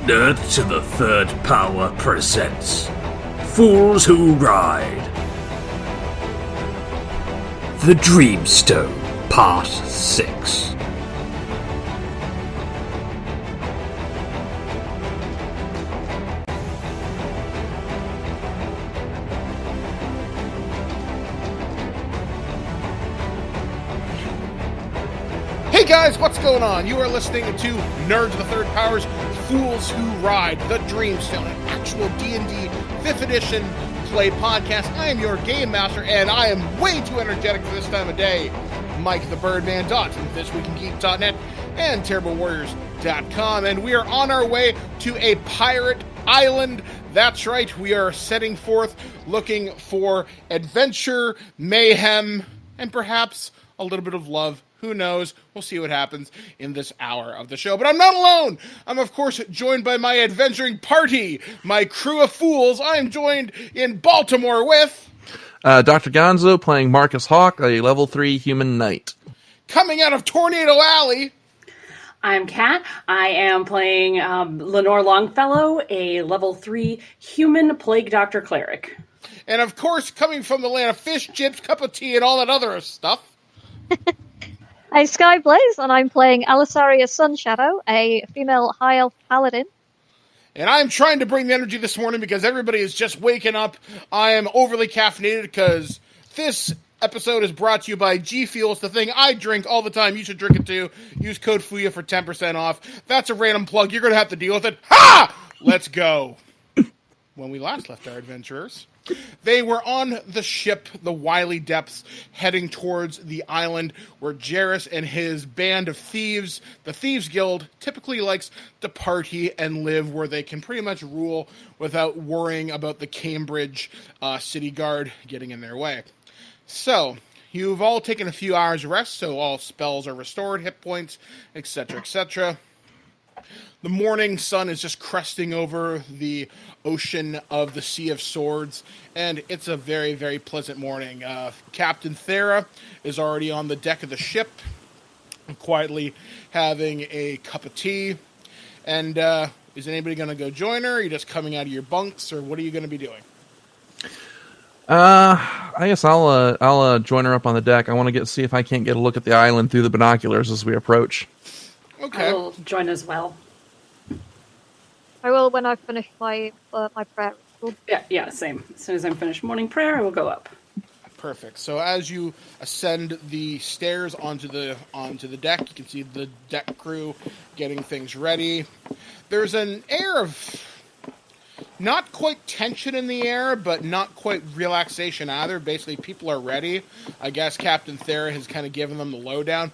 Nerd to the Third Power presents Fools Who Ride. The Dreamstone, Part 6. Hey guys, what's going on? You are listening to Nerds of the Third Power's Fools Who Ride, the Dreamstone, an actual D&D 5th edition play podcast. I am your game master, and I am way too energetic for this time of day. Mike the Birdman from ThisWeekInGeek.net and TerribleWarriors.com, and we are on our way to a pirate island. That's right, we are setting forth looking for adventure, mayhem, and perhaps a little bit of love. Who knows? We'll see what happens in this hour of the show. But I'm not alone. I'm, of course, joined by my adventuring party, my crew of fools. I am joined in Baltimore with... Dr. Gonzo playing Marcus Hawk, a level 3 human knight. Coming out of Tornado Alley... I'm Kat. I am playing Lenore Longfellow, a level 3 human plague doctor cleric. And, of course, coming from the land of fish, chips, cup of tea, and all that other stuff... I'm Sky Blaze, and I'm playing Alisaria Sunshadow, a female high elf paladin. And I'm trying to bring the energy this morning because everybody is just waking up. I am overly caffeinated because this episode is brought to you by G Fuel. It's the thing I drink all the time. You should drink it too. Use code FUYA for 10% off. That's a random plug. You're going to have to deal with it. Ha! Let's go. When we last left our adventurers, they were on the ship, the Wily Depths, heading towards the island where Jaris and his band of thieves, the Thieves Guild, typically likes to party and live where they can pretty much rule without worrying about the Cambridge city guard getting in their way. So, you've all taken a few hours rest, so all spells are restored, hit points, etc., etc. The morning sun is just cresting over the ocean of the Sea of Swords, and it's a very, very pleasant morning. Captain Therra is already on the deck of the ship, quietly having a cup of tea. And is anybody going to go join her? Are you just coming out of your bunks, or what are you going to be doing? I guess I'll join her up on the deck. I want to see if I can't get a look at the island through the binoculars as we approach. Okay. I will join as well. I will when I finish my prayer ritual. Yeah, same. As soon as I'm finished morning prayer, I will go up. Perfect. So as you ascend the stairs onto the deck, you can see the deck crew getting things ready. There's an air of not quite tension in the air, but not quite relaxation either. Basically, people are ready. I guess Captain Therra has kind of given them the lowdown.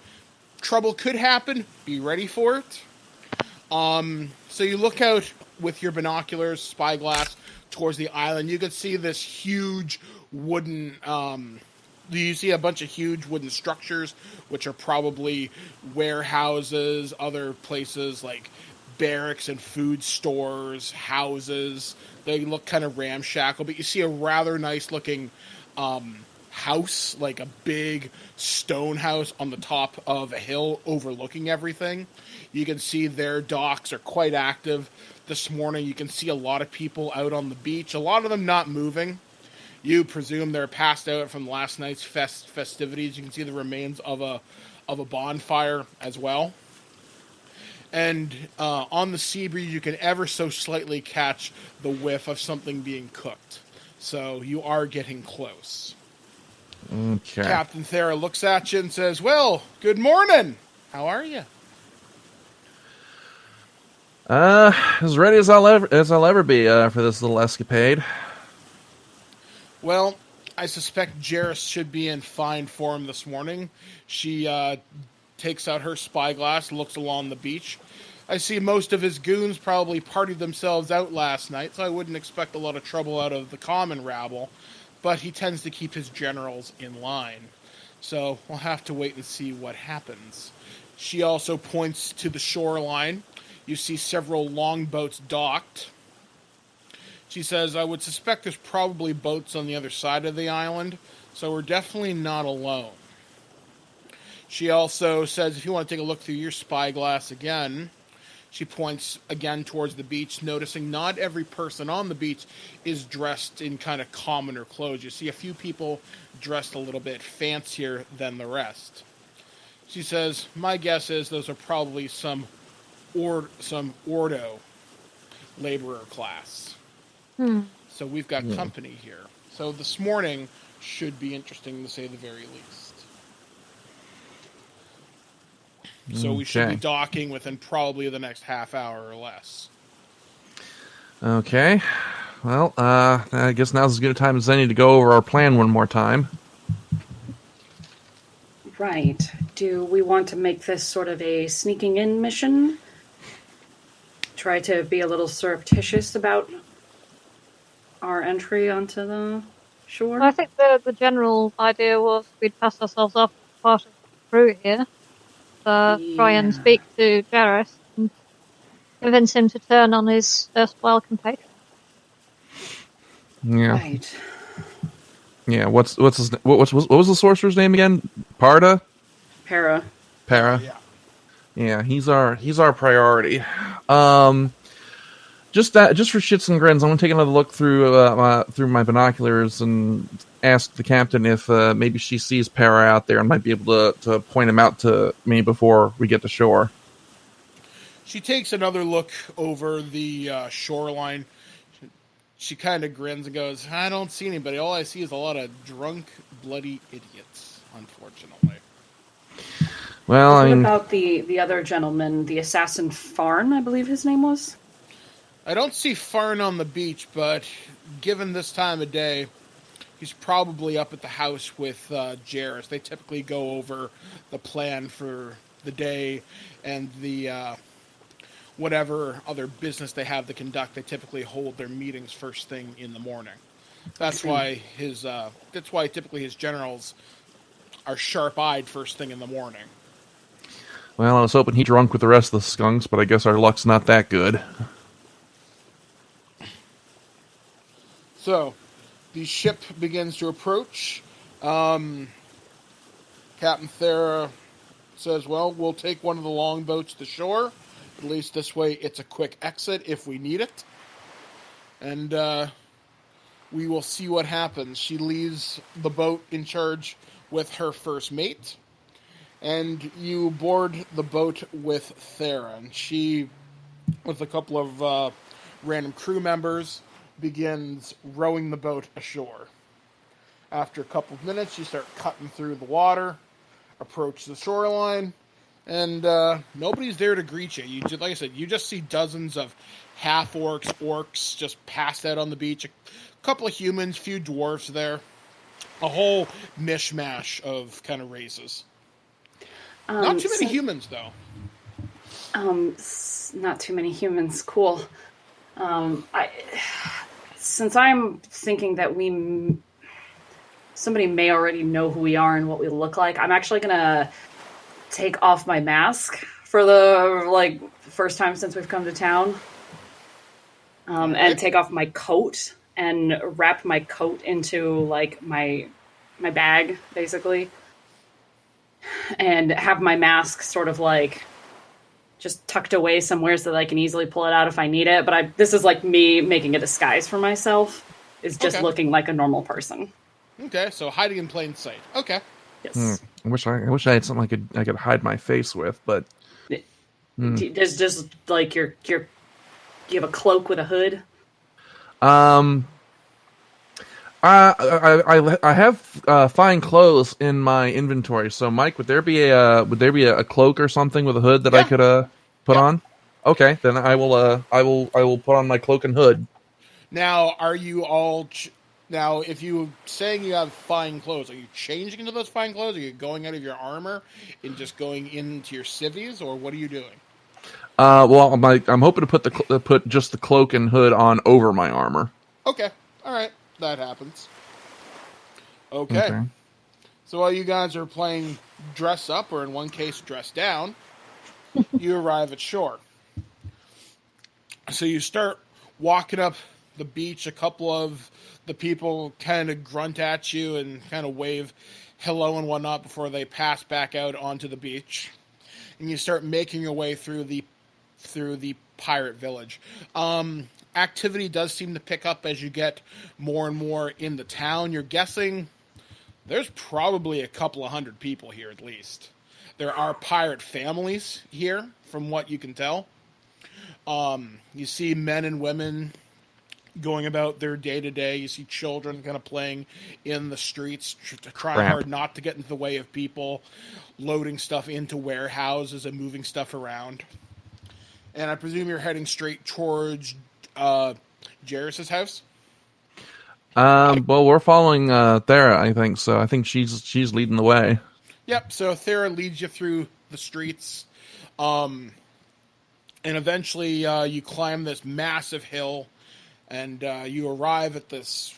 Trouble could happen. Be ready for it. So you look out with your binoculars, spyglass, towards the island. You can see this huge wooden, you see a bunch of huge wooden structures, which are probably warehouses, other places like barracks and food stores, houses. They look kind of ramshackle, but you see a rather nice looking, house, like a big stone house on the top of a hill overlooking everything. You can see their docks are quite active this morning. You can see a lot of people out on the beach, a lot of them not moving. You presume they're passed out from last night's festivities. You can see the remains of a bonfire as well. And on the sea breeze, you can ever so slightly catch the whiff of something being cooked. So you are getting close. Okay. Captain Therra looks at you and says, "Well, good morning. How are you?" As ready as I'll ever be for this little escapade. Well, I suspect Jaris should be in fine form this morning. She takes out her spyglass, looks along the beach. I see most of his goons probably partied themselves out last night, so I wouldn't expect a lot of trouble out of the common rabble. But he tends to keep his generals in line. So we'll have to wait and see what happens. She also points to the shoreline. You see several longboats docked. She says, "I would suspect there's probably boats on the other side of the island, so we're definitely not alone." She also says, if you want to take a look through your spyglass again, She points again towards the beach, noticing not every person on the beach is dressed in kind of commoner clothes. You see a few people dressed a little bit fancier than the rest. She says, my guess is those are probably some Ordo laborer class. So we've got company here. So this morning should be interesting to say the very least. So we should be docking within probably the next half hour or less. Okay. Well, I guess now's as good a time as any to go over our plan one more time. Right. Do we want to make this sort of a sneaking in mission? Try to be a little surreptitious about our entry onto the shore? I think the general idea was we'd pass ourselves off as part of the crew here. Try and speak to Jaris and convince him to turn on his erstwhile compatriot. Yeah. Right. Yeah. What was the sorcerer's name again? Para. Para. Yeah. Yeah. He's our priority. Just for shits and grins, I'm gonna take another look through my binoculars and ask the captain if maybe she sees Para out there and might be able to point him out to me before we get to shore. She takes another look over the shoreline. She kind of grins and goes, I don't see anybody. All I see is a lot of drunk, bloody idiots, unfortunately. Well, What I mean, about the other gentleman, the assassin Farn, I believe his name was? I don't see Farn on the beach, but given this time of day, he's probably up at the house with Jaris. They typically go over the plan for the day and the whatever other business they have to conduct. They typically hold their meetings first thing in the morning. That's why typically his generals are sharp-eyed first thing in the morning. well, I was hoping he'd drunk with the rest of the skunks, but I guess our luck's not that good. So, the ship begins to approach. Captain Therra says, well, we'll take one of the longboats to shore. At least this way it's a quick exit if we need it. And we will see what happens. She leaves the boat in charge with her first mate. And you board the boat with Therra. And she, with a couple of random crew members, begins rowing the boat ashore. After a couple of minutes, you start cutting through the water, approach the shoreline, and nobody's there to greet you. Like I said, you just see dozens of orcs just passed out on the beach. A couple of humans, few dwarves there. A whole mishmash of kind of races. Not too many humans, though. Not too many humans. Cool. Since I'm thinking that somebody may already know who we are and what we look like, I'm actually gonna take off my mask for the first time since we've come to town, and take off my coat and wrap my coat into my bag basically, and have my mask sort of just tucked away somewhere so that I can easily pull it out if I need it. But this is me making a disguise for myself. Is just looking like a normal person. Okay, so hiding in plain sight. Okay. Yes. I wish I had something I could hide my face with, but There's just you have a cloak with a hood. I have fine clothes in my inventory. So, Mike, would there be a cloak or something with a hood that I could put on? Okay, then I will put on my cloak and hood. Now, are you all? Now, if you saying you have fine clothes, are you changing into those fine clothes? Are you going out of your armor and just going into your civvies, or what are you doing? Well, I'm hoping to put just the cloak and hood on over my armor. Okay, all right. That happens. Okay. So while you guys are playing dress up, or in one case dress down, you arrive at shore. So you start walking up the beach. A couple of the people kind of grunt at you and kind of wave hello and whatnot before they pass back out onto the beach. And you start making your way through the through the pirate village. Activity does seem to pick up as you get more and more in the town. You're guessing there's probably a couple of hundred people here at least. There are pirate families here, from what you can tell. You see men and women going about their day-to-day. You see children kind of playing in the streets, trying hard not to get into the way of people, loading stuff into warehouses and moving stuff around. And I presume you're heading straight towards Jaris's house? Well, we're following Therra, I think, so I think she's leading the way. Yep, so Therra leads you through the streets. And eventually you climb this massive hill, and you arrive at this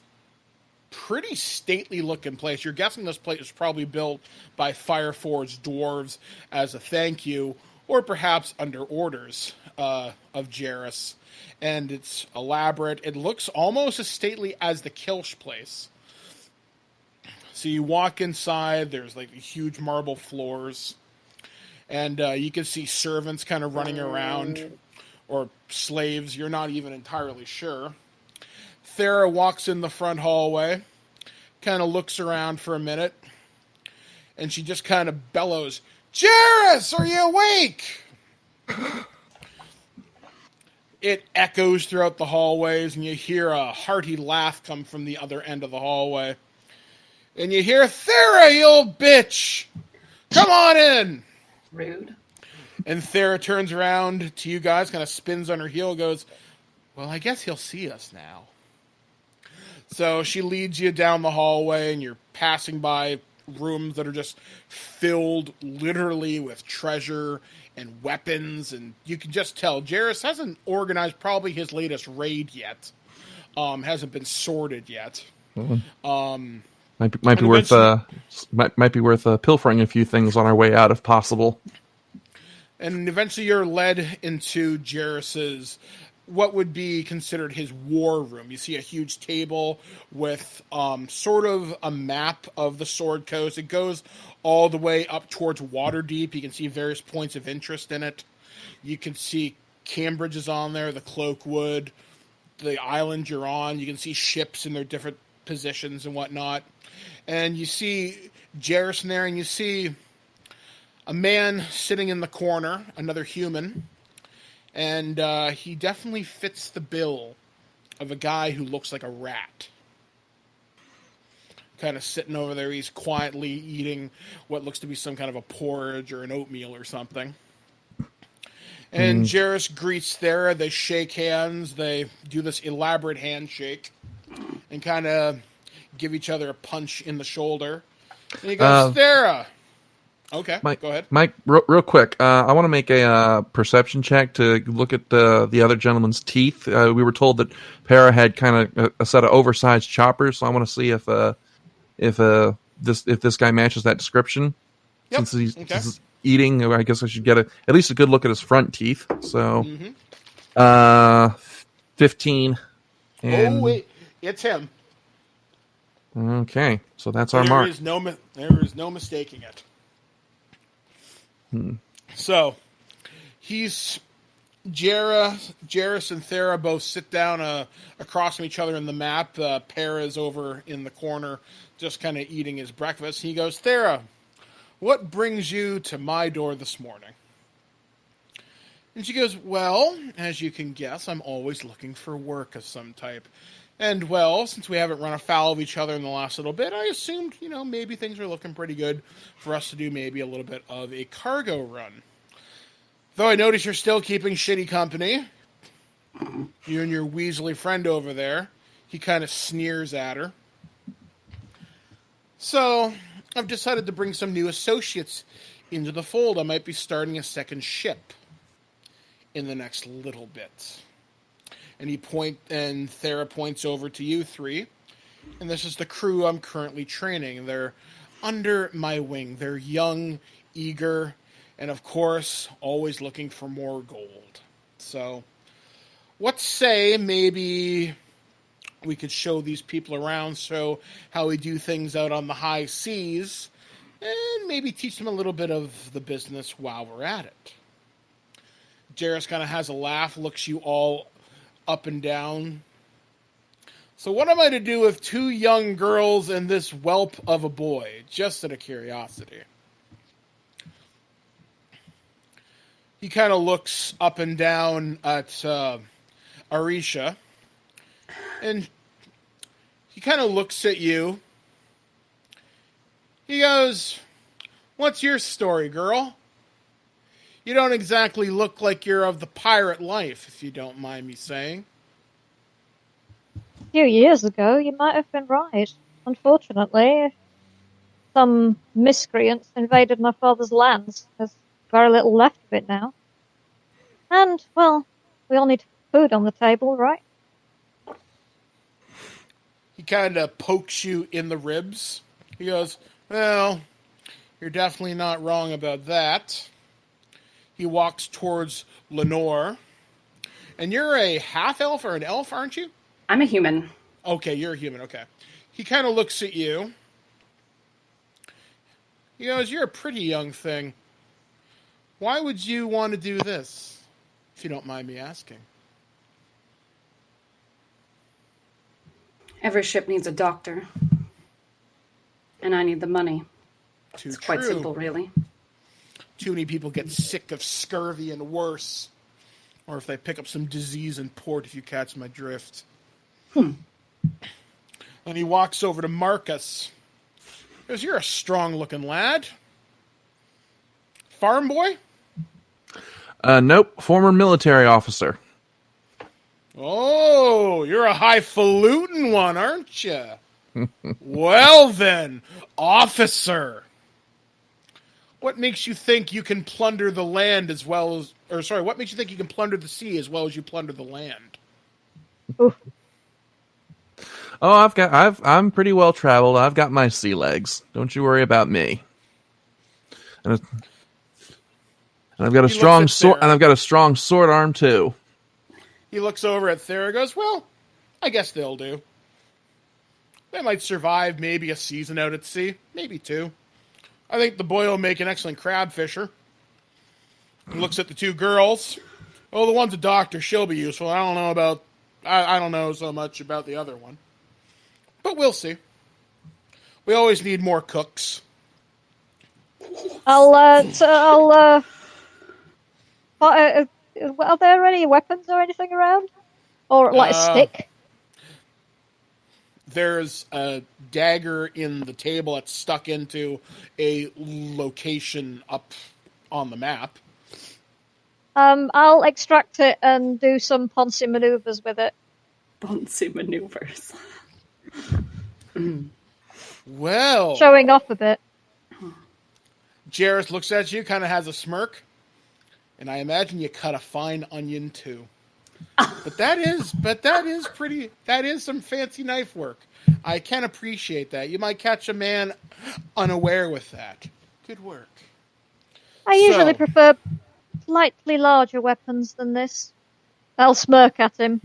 pretty stately-looking place. You're guessing this place was probably built by Fireforged dwarves as a thank you, or perhaps under orders of Jaris. And it's elaborate. It looks almost as stately as the Kilsh place. So you walk inside, there's like huge marble floors, and you can see servants kind of running around, or slaves, you're not even entirely sure. Therra walks in the front hallway, kind of looks around for a minute, and she just kind of bellows, "Jaris, are you awake?" It echoes throughout the hallways, and you hear a hearty laugh come from the other end of the hallway. And you hear, "Therra, you old bitch! Come on in!" Rude. And Therra turns around to you guys, kind of spins on her heel, goes, "Well, I guess he'll see us now." So she leads you down the hallway, and you're passing by rooms that are just filled literally with treasure and weapons, and you can just tell Jaris hasn't organized probably his latest raid yet. Hasn't been sorted yet. Might be worth pilfering a few things on our way out if possible. And eventually you're led into Jaris's, what would be considered his war room. You see a huge table with sort of a map of the Sword Coast. It goes all the way up towards Waterdeep. You can see various points of interest in it. You can see Cambridge is on there, the Cloakwood, the island you're on. You can see ships in their different positions and whatnot. And you see Jaris in there, and you see a man sitting in the corner, another human. And he definitely fits the bill of a guy who looks like a rat. Kind of sitting over there, he's quietly eating what looks to be some kind of a porridge or an oatmeal or something. And Jaris greets Therra, they shake hands, they do this elaborate handshake, and kind of give each other a punch in the shoulder. And he goes, "Therra." Okay, Mike, go ahead. Mike, real quick, I want to make a perception check to look at the other gentleman's teeth. We were told that Para had kind of a set of oversized choppers, so I want to see if this guy matches that description. Yep. Since he's eating, I guess I should get at least a good look at his front teeth. So, 15. And, Oh wait, it's him. Okay, so that's our mark. There is no mistaking it. So, Jaris and Therra both sit down across from each other in the map. Para's over in the corner, just kind of eating his breakfast. He goes, "Therra, what brings you to my door this morning?" And she goes, "Well, as you can guess, I'm always looking for work of some type. And, well, since we haven't run afoul of each other in the last little bit, I assumed, maybe things are looking pretty good for us to do maybe a little bit of a cargo run. Though I notice you're still keeping shitty company. You and your weaselly friend over there." He kind of sneers at her. "So, I've decided to bring some new associates into the fold. I might be starting a second ship in the next little bit." And Therra points over to you three. "And this is the crew I'm currently training. They're under my wing. They're young, eager, and of course, always looking for more gold. So, what say maybe we could show these people around, show how we do things out on the high seas, and maybe teach them a little bit of the business while we're at it." Jaris kind of has a laugh, looks you all up and down. So what am I to do with 2 young girls and this whelp of a boy? Just out of curiosity. He kind of looks up and down at Arisha. And he kind of looks at you. He goes, "What's your story, girl? You don't exactly look like you're of the pirate life, if you don't mind me saying." A few years ago, you might have been right. Unfortunately, some miscreants invaded my father's lands. There's very little left of it now. And, well, we all need food on the table, right? He kind of pokes you in the ribs. He goes, "Well, you're definitely not wrong about that." He walks towards Lenore. And you're a half-elf or an elf, aren't you? I'm a human. Okay, you're a human, okay. He kind of looks at you. He goes, "You're a pretty young thing. Why would you want to do this, if you don't mind me asking?" Every ship needs a doctor. And I need the money. Too It's quite true. simple, really. Too many people get sick of scurvy and worse. Or if they pick up some disease in port, if you catch my drift. And he walks over to Marcus. He goes, "You're a strong-looking lad. Farm boy?" Nope. Former military officer. "Oh, you're a highfalutin one, aren't you?" "Well then, officer. What makes you think you can plunder the land as well as... Or, sorry, what makes you think you can plunder the sea as well as you plunder the land?" Oof. Oh, I'm pretty well traveled. I've got my sea legs. Don't you worry about me. And I've got a He strong looks at sword, Therra. and I've got a strong sword arm too. He looks over at Therra and goes, "Well, I guess they'll do. They might survive maybe a season out at sea. Maybe 2. I think the boy will make an excellent crab fisher." He looks at the 2 girls. "Oh, the one's a doctor. She'll be useful. I don't know so much about the other one. But we'll see. We always need more cooks." Are there any weapons or anything around? Or like a stick? There's a dagger in the table that's stuck into a location up on the map. I'll extract it and do some Ponzi maneuvers with it. Bouncy maneuvers. Well, Showing off a bit. Jaris looks at you, kind of has a smirk, and I imagine you cut a fine onion too. But that is some fancy knife work. I can appreciate that. You might catch a man unaware with that. Good work. I usually So- prefer slightly larger weapons than this. I'll smirk at him.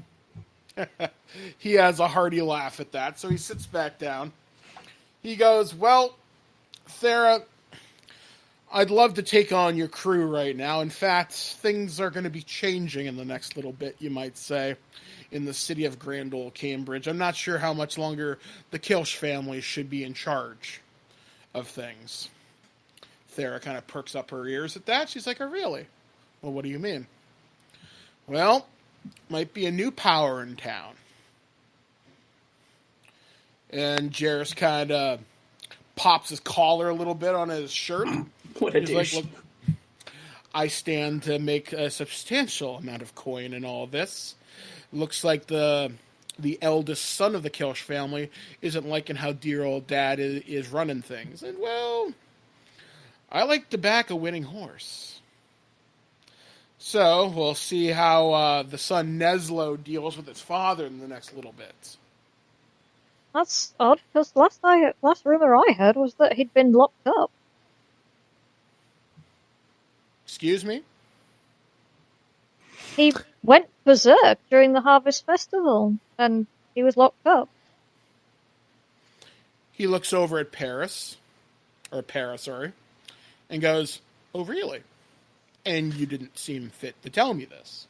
He has a hearty laugh at that, so he sits back down. He goes, "Well, Therra, I'd love to take on your crew right now. In fact, things are going to be changing in the next little bit, you might say, in the city of Grand Ole Cambridge. I'm not sure how much longer the Kilsh family should be in charge of things." Therra kind of perks up her ears at that. She's like, "Oh, really? Well, what do you mean?" "Well, might be a new power in town." And Jaris kind of pops his collar a little bit on his shirt. What a He's like, douche. "Look, I stand to make a substantial amount of coin in all this. Looks like the eldest son of the Kilsh family isn't liking how dear old dad is running things. And, well, I like to back a winning horse. So, we'll see how the son Neslo deals with his father in the next little bit." That's odd, because last rumor I heard was that he'd been locked up. Excuse me? He went berserk during the Harvest Festival, and he was locked up. He looks over at Paris, sorry, and goes, "Oh, really? and you didn't seem fit to tell me this.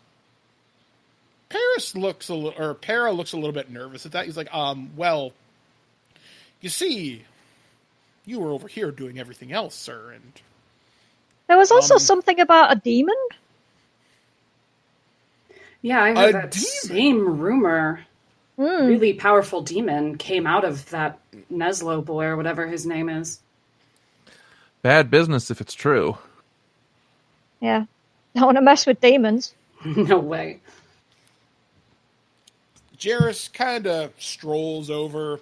Para looks a little bit nervous at that. He's like, well, you see, you were over here doing everything else, sir, and There was also something about a demon. Yeah, I heard A that demon? same rumor. Really powerful demon came out of that Neslo boy or whatever his name is. Bad business if it's true. Yeah. Don't want to mess with demons. No way. Jaris kind of strolls over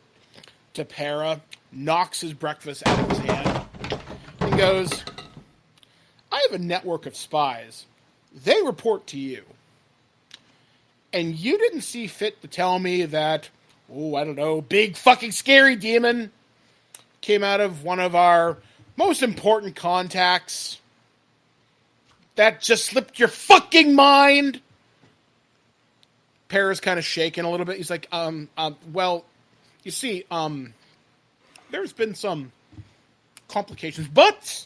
to Para, knocks his breakfast out of his hand, and goes, I have a network of spies. They report to you. And you didn't see fit to tell me that, I don't know, big fucking scary demon came out of one of our most important contacts. That just slipped your fucking mind. Para's kind of shaking a little bit. He's like, well, you see, there's been some complications, but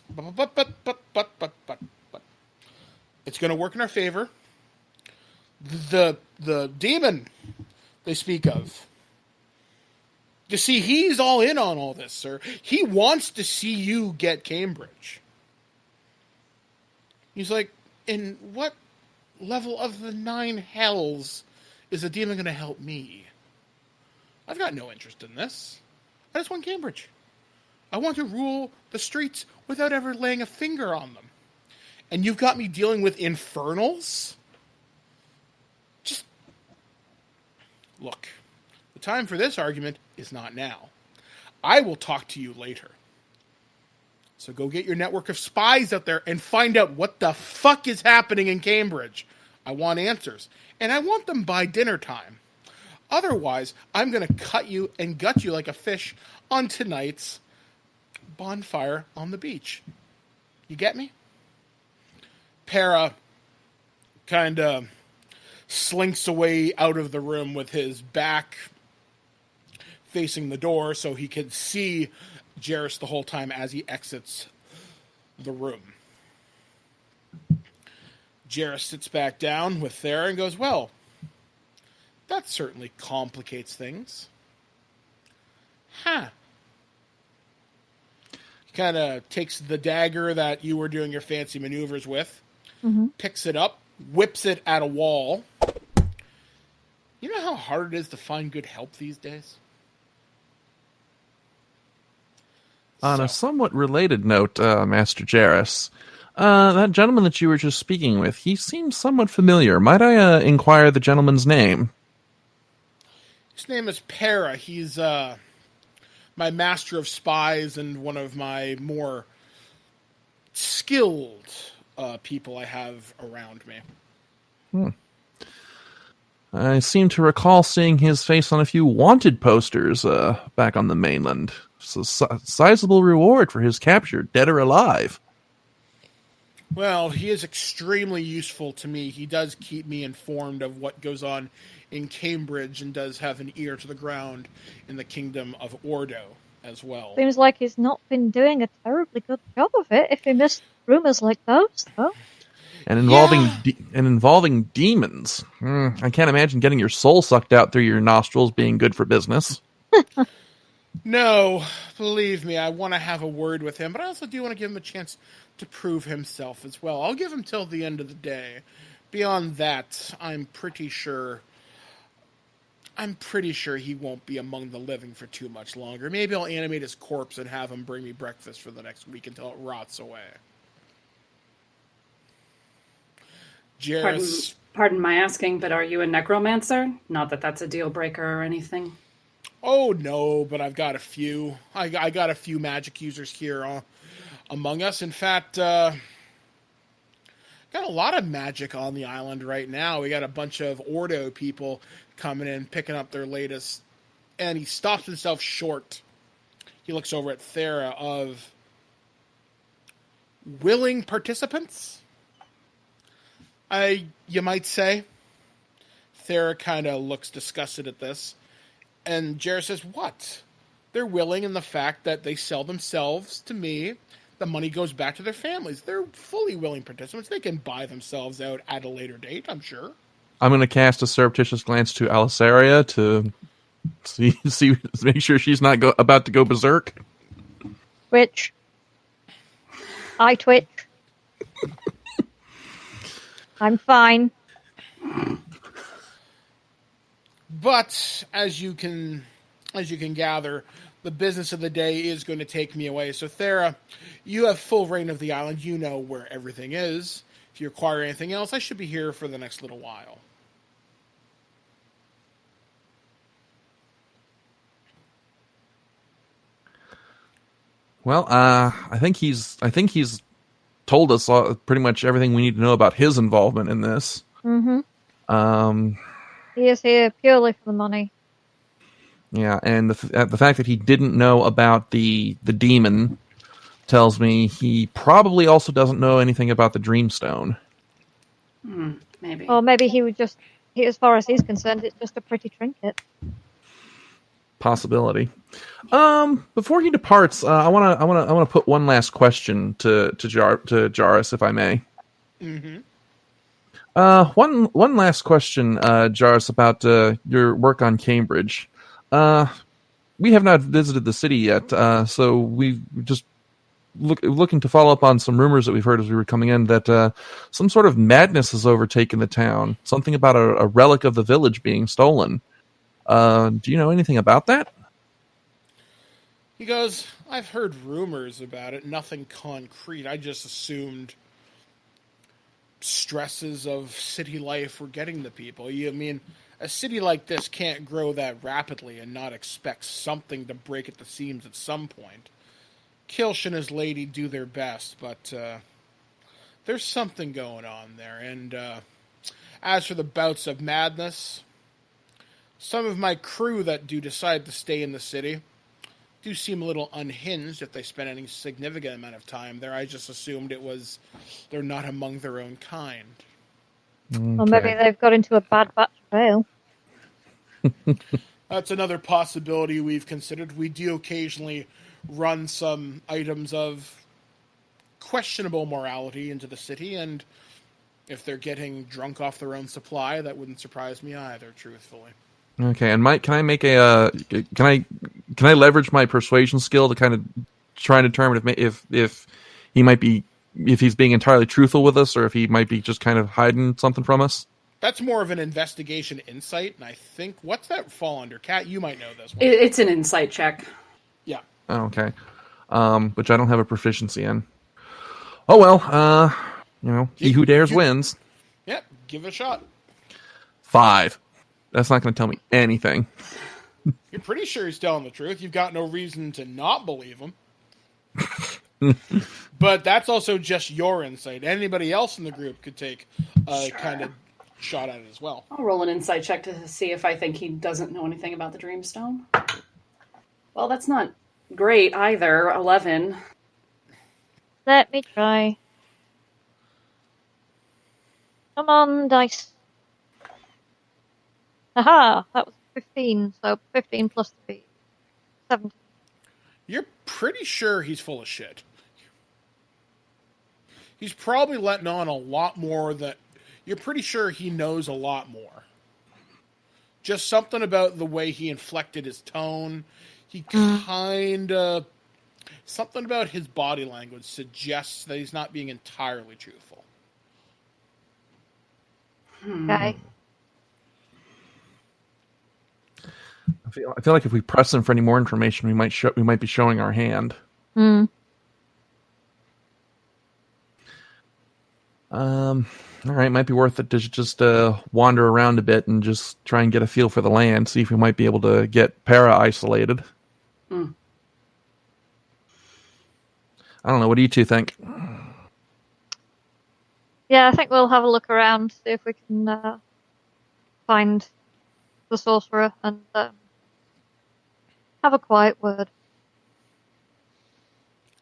it's going to work in our favor. The demon they speak of, you see, he's all in on all this, sir. He wants to see you get Cambridge. He's like, in what level of the 9 hells is the demon going to help me? I've got no interest in this. I just want Cambridge. I want to rule the streets without ever laying a finger on them. And you've got me dealing with infernals? Just look, the time for this argument is not now. I will talk to you later. So go get your network of spies out there and find out what the fuck is happening in Cambridge. I want answers. And I want them by dinner time. Otherwise, I'm going to cut you and gut you like a fish on tonight's bonfire on the beach. You get me? Para kind of slinks away out of the room with his back facing the door so he can see Jaris the whole time as he exits the room. Jaris sits back down with Therra and goes, well, that certainly complicates things. Huh. He kind of takes the dagger that you were doing your fancy maneuvers with, picks it up, whips it at a wall. You know how hard it is to find good help these days? On a somewhat related note, Master Jaris, that gentleman that you were just speaking with, he seems somewhat familiar. Might I inquire the gentleman's name? His name is Para. He's my master of spies and one of my more skilled people I have around me. I seem to recall seeing his face on a few wanted posters back on the mainland. It's a sizable reward for his capture, dead or alive. Well, he is extremely useful to me. He does keep me informed of what goes on in Cambridge and does have an ear to the ground in the kingdom of Ordo as well. Seems like he's not been doing a terribly good job of it if he missed rumors like those, though. And involving demons. I can't imagine getting your soul sucked out through your nostrils being good for business. No, believe me, I want to have a word with him, but I also do want to give him a chance to prove himself as well. I'll give him till the end of the day. Beyond that, I'm pretty sure he won't be among the living for too much longer. Maybe I'll animate his corpse and have him bring me breakfast for the next week until it rots away. Jaris. Pardon my asking, but are you a necromancer? Not that that's a deal breaker or anything. Oh, no, but I've got a few. I got a few magic users here among us. In fact, got a lot of magic on the island right now. We got a bunch of Ordo people coming in, picking up their latest. And he stops himself short. He looks over at Therra of willing participants, you might say. Therra kind of looks disgusted at this. And Jaris says, what? They're willing in the fact that they sell themselves to me. The money goes back to their families. They're fully willing participants. They can buy themselves out at a later date, I'm sure. I'm going to cast a surreptitious glance to Alisaria to see, make sure she's not about to go berserk. Twitch. I twitch. I'm fine. But as you can gather, the business of the day is going to take me away. So Therra, you have full reign of the island. You know where everything is. If you require anything else, I should be here for the next little while. Well, I think he's told us pretty much everything we need to know about his involvement in this. Mm-hmm. He is here purely for the money. Yeah, and the fact that he didn't know about the demon tells me he probably also doesn't know anything about the Dreamstone. Maybe. Or maybe he would just, as far as he's concerned, it's just a pretty trinket. Possibility. Before he departs, I want to put one last question to Jaris, if I may. Mm-hmm. One last question, Jaris, about your work on Cambridge. We have not visited the city yet, so we just looking to follow up on some rumors that we've heard as we were coming in that some sort of madness has overtaken the town. Something about a relic of the village being stolen. Do you know anything about that? He goes, I've heard rumors about it, nothing concrete. I just assumed stresses of city life were getting the people. I mean, a city like this can't grow that rapidly and not expect something to break at the seams at some point. Kilsh and his lady do their best, but there's something going on there. And as for the bouts of madness, some of my crew that do decide to stay in the city do seem a little unhinged if they spend any significant amount of time there. I just assumed they're not among their own kind. Okay. Or maybe they've got into a bad batch of ale. That's another possibility we've considered. We do occasionally run some items of questionable morality into the city, and if they're getting drunk off their own supply, that wouldn't surprise me either, truthfully. Okay, and Mike, can I make can I leverage my persuasion skill to kind of try and determine if he might be, if he's being entirely truthful with us, or if he might be just kind of hiding something from us? That's more of an investigation insight, and I think, what's that fall under? Kat, you might know this one. It's an insight check. Yeah. Oh, okay. Which I don't have a proficiency in. Oh well, he who dares wins. Yeah, give it a shot. 5. That's not going to tell me anything. You're pretty sure he's telling the truth. You've got no reason to not believe him. But that's also just your insight. Anybody else in the group could take a kind of shot at it as well. I'll roll an insight check to see if I think he doesn't know anything about the Dreamstone. Well, that's not great either. 11. Let me try. Come on, dice. Aha! That was 15, so 15 plus 3. 17. You're pretty sure he's full of shit. He's probably letting on a lot more that... You're pretty sure he knows a lot more. Just something about the way he inflected his tone. He kind of... Something about his body language suggests that he's not being entirely truthful. Okay. I feel like if we press him for any more information, we might be showing our hand. All right, might be worth it to just wander around a bit and just try and get a feel for the land, see if we might be able to get Para isolated. I don't know. What do you two think? Yeah, I think we'll have a look around, see if we can find the sorcerer and have a quiet word.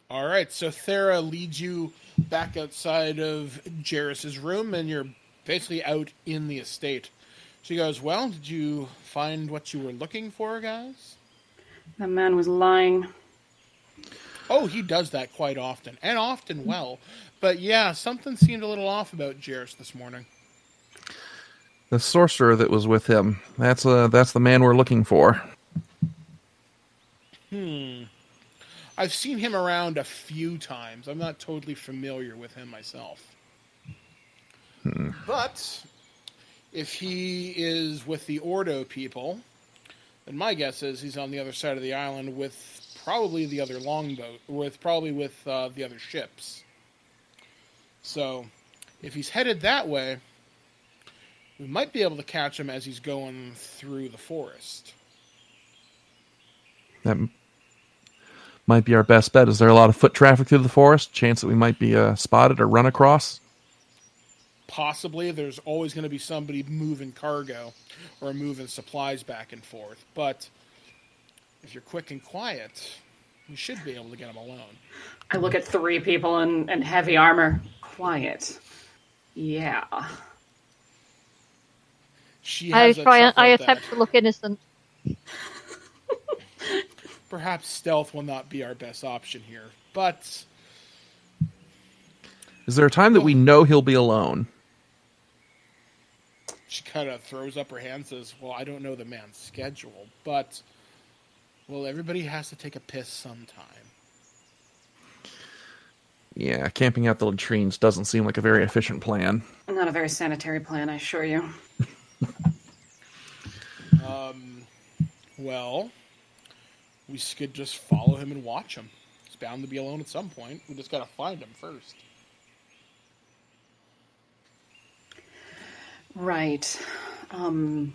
All right, so Therra leads you back outside of Jaris's room, and you're basically out in the estate. She goes, well, did you find what you were looking for, guys? That man was lying. Oh, he does that quite often, and often well. But yeah, something seemed a little off about Jaris this morning. The sorcerer that was with him. That's the man we're looking for. I've seen him around a few times. I'm not totally familiar with him myself. But if he is with the Ordo people, then my guess is he's on the other side of the island with probably the other longboat, with the other ships. So, if he's headed that way, we might be able to catch him as he's going through the forest. That might be our best bet. Is there a lot of foot traffic through the forest? Chance that we might be spotted or run across? Possibly. There's always going to be somebody moving cargo or moving supplies back and forth. But if you're quick and quiet, you should be able to get them alone. I look at 3 people in heavy armor. Quiet. Yeah. I attempt to look innocent. Perhaps stealth will not be our best option here, but... Is there a time that we know he'll be alone? She kind of throws up her hand and says, well, I don't know the man's schedule, but... Well, everybody has to take a piss sometime. Yeah, camping out the latrines doesn't seem like a very efficient plan. Not a very sanitary plan, I assure you. Well, we could just follow him and watch him. He's bound to be alone at some point. We just gotta find him first. Right. Out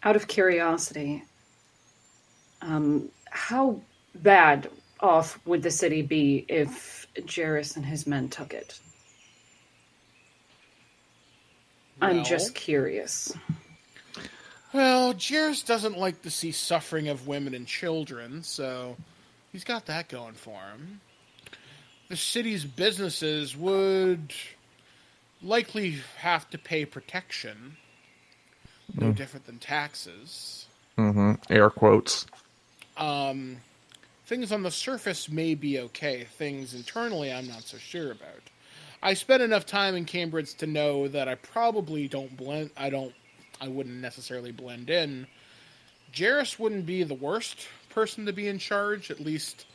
of curiosity, how bad off would the city be if Jaris and his men took it? I'm just curious. Well, Jaris doesn't like to see suffering of women and children, so he's got that going for him. The city's businesses would likely have to pay protection, no different than taxes. Mm-hmm. Air quotes. Things on the surface may be okay. Things internally, I'm not so sure about. I spent enough time in Cambridge to know that I probably don't blend. I wouldn't necessarily blend in. Jaris wouldn't be the worst person to be in charge, at least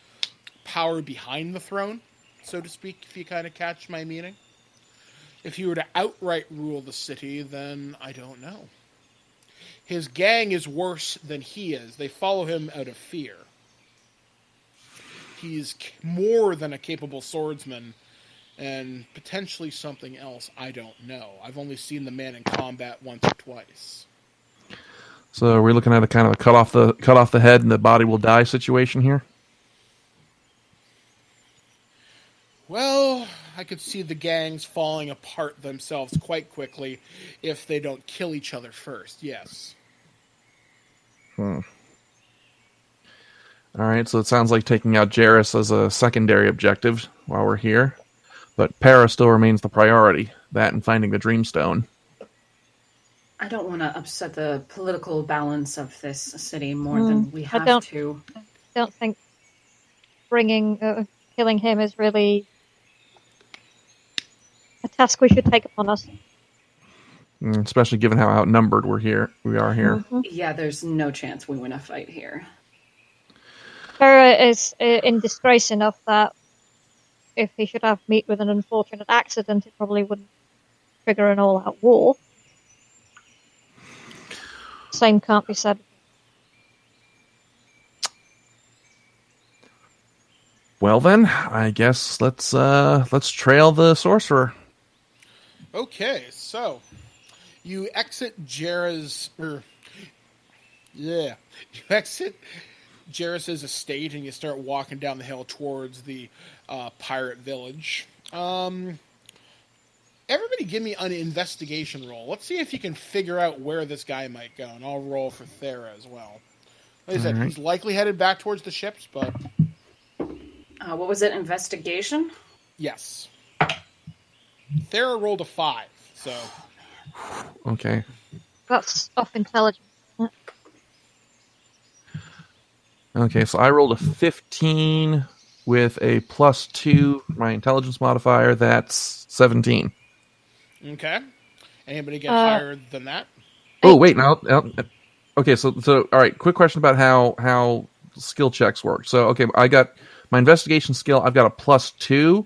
power behind the throne, so to speak, if you kind of catch my meaning. If he were to outright rule the city, then I don't know. His gang is worse than he is. They follow him out of fear. He's more than a capable swordsman, and potentially something else I don't know. I've only seen the man in combat once or twice. So we're looking at a kind of a cut off the head and the body will die situation here? Well, I could see the gangs falling apart themselves quite quickly if they don't kill each other first, yes. All right, so it sounds like taking out Jaris as a secondary objective while we're here. But Para still remains the priority, that and finding the Dreamstone. I don't want to upset the political balance of this city more than we have to. I don't think killing him is really a task we should take upon us. Especially given how outnumbered we are here. Mm-hmm. Yeah, there's no chance we win a fight here. Therra is in disgrace enough that if he should have meet with an unfortunate accident, it probably wouldn't trigger an all-out war. Same can't be said. Well then, I guess let's trail the sorcerer. Okay, so you exit Jaris's estate and you start walking down the hill towards the pirate village. Everybody give me an investigation roll. Let's see if you can figure out where this guy might go, and I'll roll for Therra as well. Like I said, he's likely headed back towards the ships, but... what was it, investigation? Yes. Therra rolled a 5, so... Okay. That's off intelligence. Okay, so I rolled a 15 with a +2, my intelligence modifier. That's 17. Okay. Anybody get Uh, higher than that? Oh, wait, no. Okay, so all right, quick question about how skill checks work. So, okay, I got my investigation skill, I've got a +2,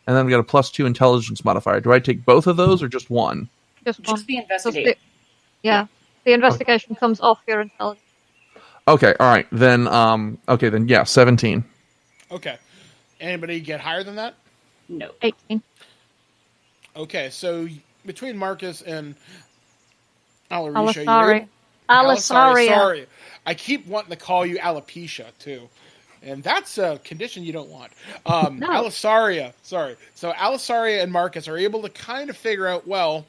and then I've got a +2 intelligence modifier. Do I take both of those or just one? Just one. Just the 'Cause investigate. the investigation comes off your intelligence. Okay, all right. Then yeah, 17. Okay. Anybody get higher than that? No. 18. Okay, so between Marcus and Alarisha, Alisari. Alisaria, Alisaria. sorry. I keep wanting to call you alopecia, too. And that's a condition you don't want. No. Alisaria, sorry. So Alisaria and Marcus are able to kind of figure out, well,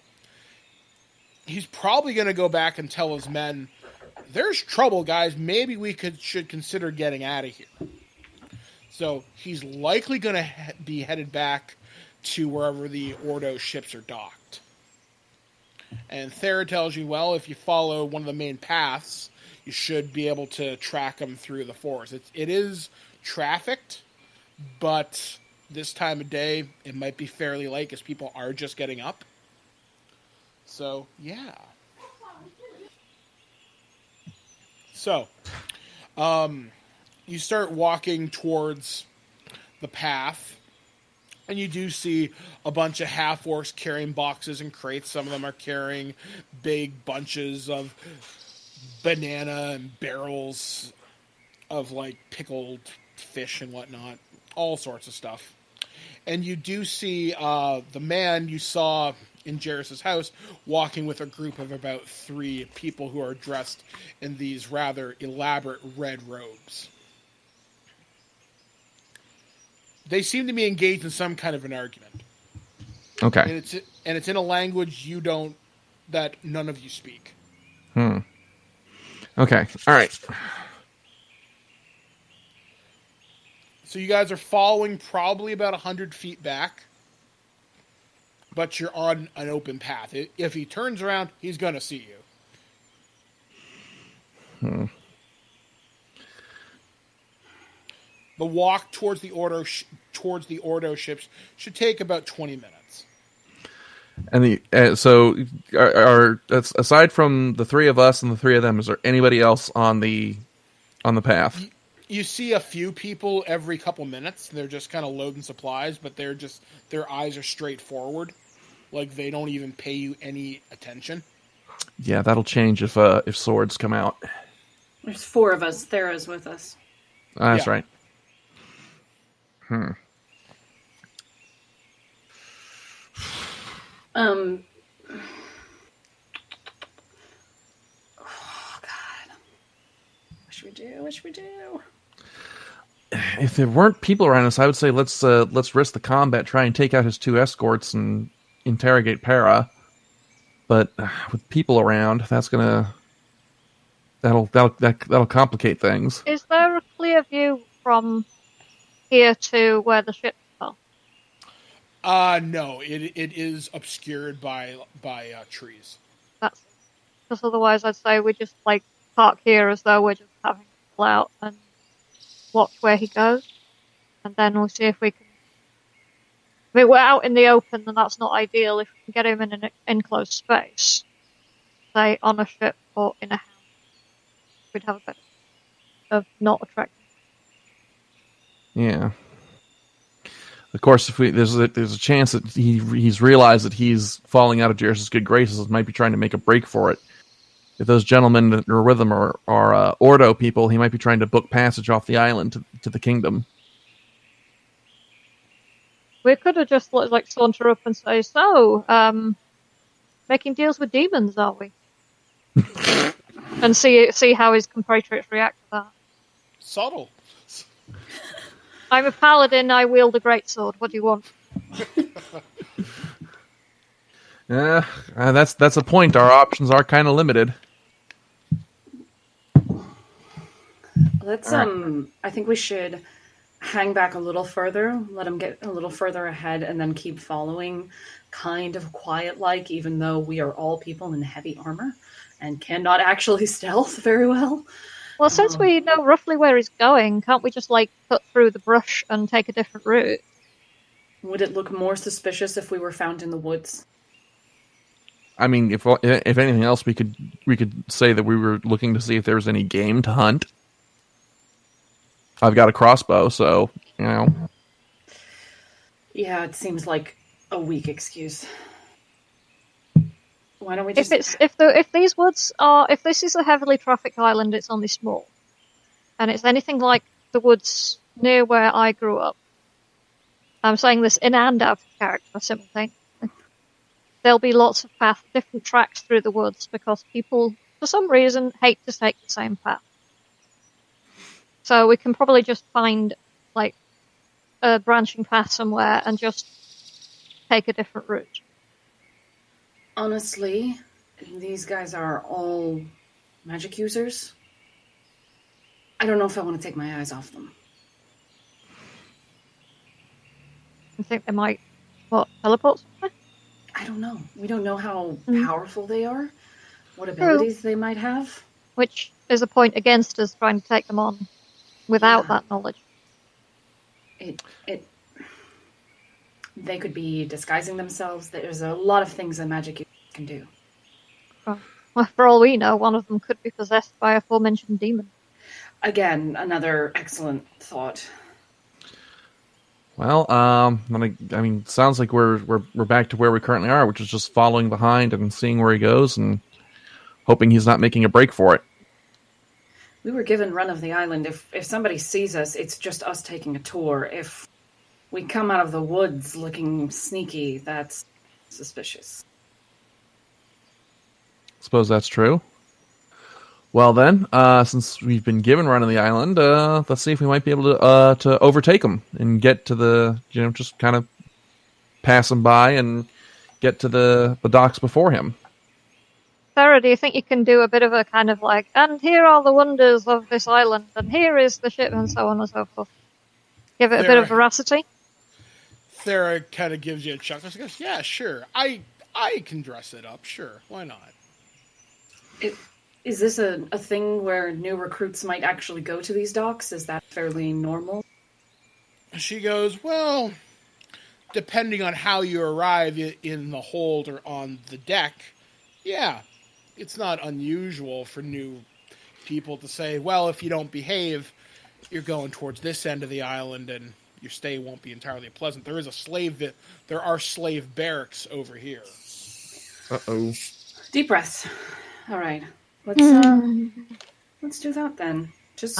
he's probably going to go back and tell his men, there's trouble, guys. Maybe we should consider getting out of here. So he's likely going to be headed back to wherever the Ordo ships are docked. And Therra tells you, well, if you follow one of the main paths, you should be able to track them through the forest. It is trafficked, but this time of day, it might be fairly light because people are just getting up. So, yeah. So, you start walking towards the path, and you do see a bunch of half-orcs carrying boxes and crates. Some of them are carrying big bunches of banana and barrels of, like, pickled fish and whatnot. All sorts of stuff. And you do see the man you saw in Jaris' house walking with a group of about 3 people who are dressed in these rather elaborate red robes. They seem to be engaged in some kind of an argument. Okay. And it's in a language that none of you speak. Okay. All right. So you guys are following probably about 100 feet back, but you're on an open path. If he turns around, he's going to see you. The walk towards the Ordo ships should take about 20 minutes. And so are aside from the 3 of us and the 3 of them, is there anybody else on the path? You see a few people every couple minutes. They're just kind of loading supplies, but their eyes are straight forward, like they don't even pay you any attention. Yeah, that'll change if swords come out. There's 4 of us. Therra's with us. That's Yeah. right. Oh God. What should we do? If there weren't people around us, I would say let's risk the combat, try and take out his 2 escorts and interrogate Para. But with people around, that'll complicate things. Is there a clear view from here to where the ship fell? No, it is obscured by trees. That's because otherwise I'd say we just like park here as though we're just having to pull out and watch where he goes, and then we'll see if we can. I mean, we're out in the open, and that's not ideal. If we can get him in an enclosed space, say on a ship or in a house, we'd have a better of not attracting. Yeah. Of course, if there's a chance that he's realized that he's falling out of Jaris' good graces and might be trying to make a break for it. If those gentlemen that are with him are Ordo people, he might be trying to book passage off the island to the kingdom. We could have just like saunter up and say, "So, making deals with demons, are we?" And see how his compatriots react to that. Subtle. I'm a paladin. I wield a greatsword. What do you want? That's a point. Our options are kind of limited. Let's I think we should hang back a little further, let him get a little further ahead, and then keep following, kind of quiet-like, even though we are all people in heavy armor and cannot actually stealth very well. Well, since we know roughly where he's going, can't we just, like, cut through the brush and take a different route? Would it look more suspicious if we were found in the woods? I mean, if anything else, we could say that we were looking to see if there was any game to hunt. I've got a crossbow, so you know. Yeah, it seems like a weak excuse. Why don't we just... If these woods are, if this is a heavily trafficked island, it's only small, and it's anything like the woods near where I grew up. I'm saying this in and out of character simultaneously. There'll be lots of different tracks through the woods because people, for some reason, hate to take the same path. So we can probably just find, like, a branching path somewhere and just take a different route. Honestly, these guys are all magic users. I don't know if I want to take my eyes off them. I think they might, teleport somewhere? I don't know. We don't know how powerful they are, what abilities they might have. Which is a point against us trying to take them on without that knowledge. They could be disguising themselves. There's a lot of things a magic user can do. Well, for all we know, one of them could be possessed by a aforementioned demon. Again, another excellent thought. Well, I mean, sounds like we're back to where we currently are, which is just following behind and seeing where he goes and hoping he's not making a break for it. We were given run of the island. If somebody sees us, it's just us taking a tour. If we come out of the woods looking sneaky, that's suspicious. Suppose that's true. Well then, since we've been given run of the island, let's see if we might be able to overtake him and get to the, just kind of pass him by and get to the docks before him. Therra, do you think you can do a bit of a kind of like, and here are the wonders of this island, and here is the ship, and so on and so forth? Give it a bit of veracity? Therra kind of gives you a chuckle. She goes, yeah, sure. I can dress it up. Sure. Why not? Is this a thing where new recruits might actually go to these docks? Is that fairly normal? She goes, well, depending on how you arrive in the hold or on the deck, yeah, it's not unusual for new people to say, well, if you don't behave, you're going towards this end of the island and your stay won't be entirely pleasant. There are slave barracks over here. Uh-oh. Deep breaths. All right. Let's do that then. Just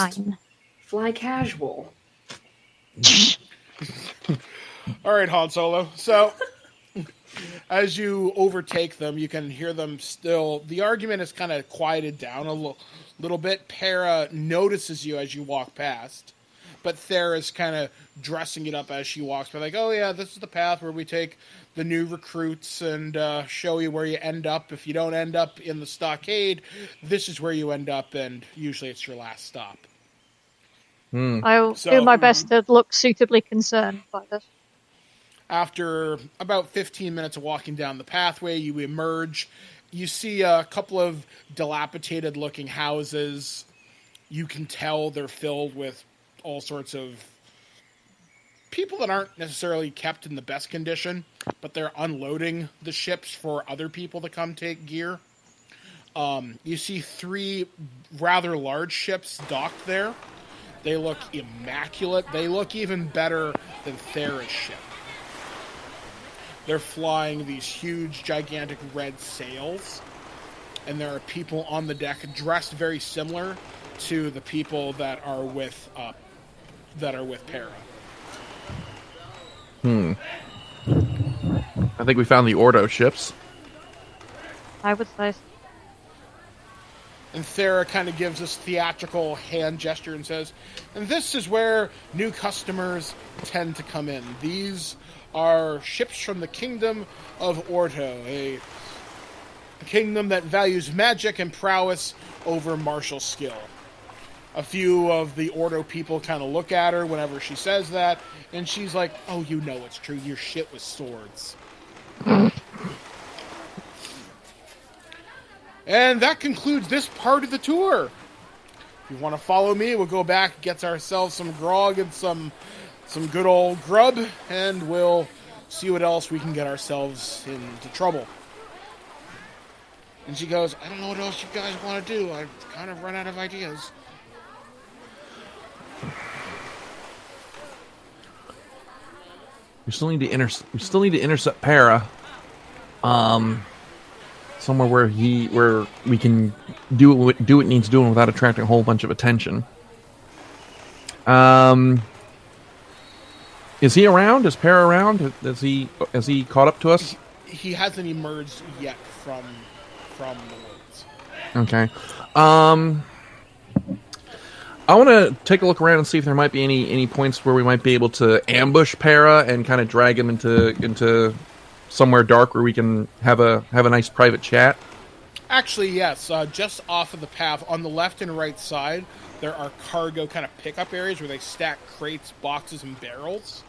fly casual. All right, Han Solo. So, as you overtake them, you can hear them still. The argument is kind of quieted down a little bit. Para notices you as you walk past, but Therra's kind of dressing it up as she walks by, like, oh yeah, this is the path where we take the new recruits and show you where you end up. If you don't end up in the stockade, this is where you end up, and usually it's your last stop. I'll do my best to look suitably concerned by this. After about 15 minutes of walking down the pathway, you emerge. You see a couple of dilapidated-looking houses. You can tell they're filled with all sorts of people that aren't necessarily kept in the best condition, but they're unloading the ships for other people to come take gear. You see 3 rather large ships docked there. They look immaculate. They look even better than Therra's ship. They're flying these huge, gigantic red sails, and there are people on the deck dressed very similar to the people that are with Para. I think we found the Ordo ships. I would say so. And Therra kind of gives this theatrical hand gesture and says, and this is where new customers tend to come in. These are ships from the kingdom of Ordo, a kingdom that values magic and prowess over martial skill. A few of the Ordo people kind of look at her whenever she says that, and she's like, oh, you know it's true, you're shit with swords. And that concludes this part of the tour. If you want to follow me, we'll go back, get ourselves some grog and some good old grub, and we'll see what else we can get ourselves into trouble. And she goes, I don't know what else you guys want to do. I've kind of run out of ideas. We still need to intercept Para. Somewhere where we can do what it needs doing without attracting a whole bunch of attention. Is he around? Is Para around? Has he caught up to us? He hasn't emerged yet from the woods. Okay. I want to take a look around and see if there might be any points where we might be able to ambush Para and kind of drag him into somewhere dark where we can have a nice private chat. Actually, yes. Just off of the path, on the left and right side, there are cargo kind of pickup areas where they stack crates, boxes, and barrels.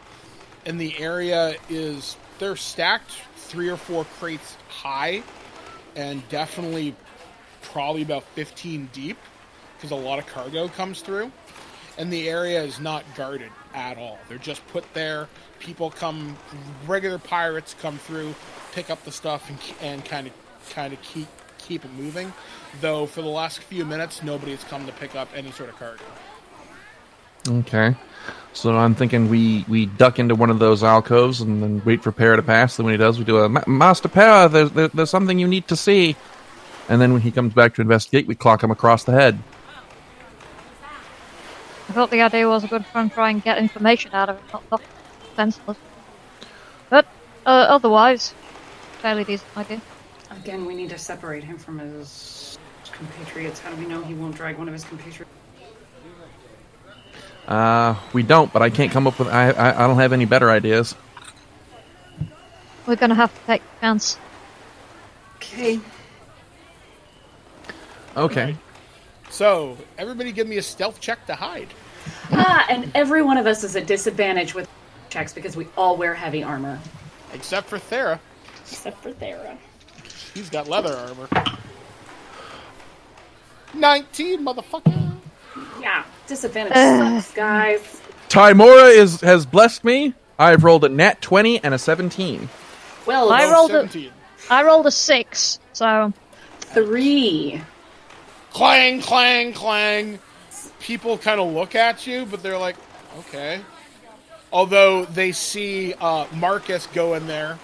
And the area they're stacked 3 or 4 crates high, and definitely probably about 15 deep, because a lot of cargo comes through. And the area is not guarded at all. They're just put there. People come, regular pirates come through, pick up the stuff, and kind of keep it moving. Though for the last few minutes, nobody has come to pick up any sort of cargo. Okay. So I'm thinking we duck into one of those alcoves and then wait for Para to pass. Then when he does, we do a Master Para, there's something you need to see. And then when he comes back to investigate, we clock him across the head. I thought the idea was a good fun try and get information out of it, not senseless. But otherwise, fairly decent idea. Again, we need to separate him from his compatriots. How do we know he won't drag one of his compatriots? We don't, but I can't come up with... I don't have any better ideas. We're gonna have to take a chance. Okay. Okay. So, everybody give me a stealth check to hide. And every one of us is at disadvantage with checks because we all wear heavy armor. Except for Therra. Except for Therra. He's got leather armor. 19, motherfucker! Yeah, disadvantage sucks, guys. Timora has blessed me. I've rolled a nat 20 and a 17. Well, I Oh, rolled a 6, so 3. Clang, clang, clang. People kind of look at you, but they're like, okay. Although they see Marcus go in there,